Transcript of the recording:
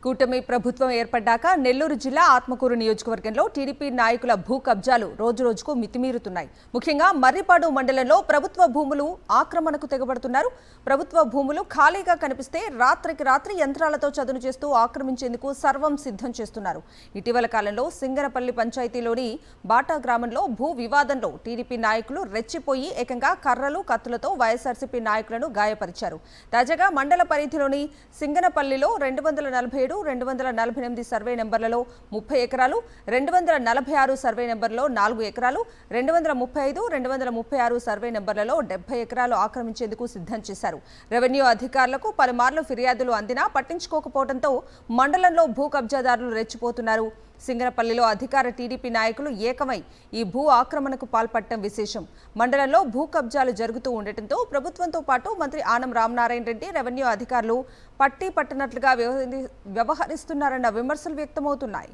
కూటమి ప్రభుత్వం ఏర్పడ్డాక నెల్లూరు జిల్లా ఆత్మకూరు నియోజకవర్గంలో టీడీపీ నాయకుల భూ కబ్జాలు రోజురోజుకు మితిమీరుతున్నాయి. ముఖ్యంగా మర్రిపాడు మండలంలో ప్రభుత్వ భూములు ఆక్రమణకు తెగబడుతున్నారు. ప్రభుత్వ భూములు ఖాళీగా కనిపిస్తే రాత్రికి రాత్రి యంత్రాలతో చదును చేస్తూ ఆక్రమించేందుకు సర్వం సిద్ధం చేస్తున్నారు. ఇటీవల కాలంలో సింగనపల్లి పంచాయతీలోని బాటా గ్రామంలో భూ వివాదంలో టీడీపీ నాయకులు రెచ్చిపోయి ఏకంగా కర్రలు కత్తులతో వైఎస్ఆర్సీపీ నాయకులను గాయపరిచారు. తాజాగా మండల పరిధిలోని సింగనపల్లిలో 247, 248 సర్వే నెంబర్లలో 30 ఎకరాలు, 246 సర్వే నెంబర్లో 4 ఎకరాలు, 235, 236 సర్వే నెంబర్లలో 70 ఎకరాలు ఆక్రమించేందుకు సిద్ధం చేశారు. రెవెన్యూ అధికారులకు పలుమార్లు ఫిర్యాదులు అందినా పట్టించుకోకపోవడంతో మండలంలో భూ కబ్జాదారులు రెచ్చిపోతున్నారు. సింగనపల్లిలో అధికార టీడీపీ నాయకులు ఏకమై ఈ భూ ఆక్రమణకు పాల్పడటం విశేషం. మండలంలో భూ కబ్జాలు జరుగుతూ ఉండటంతో ప్రభుత్వంతో పాటు మంత్రి ఆనం రామనారాయణ రెడ్డి, రెవెన్యూ అధికారులు పట్టి పట్టనట్లుగా వ్యవహరిస్తున్నారన్న విమర్శలు వ్యక్తమవుతున్నాయి.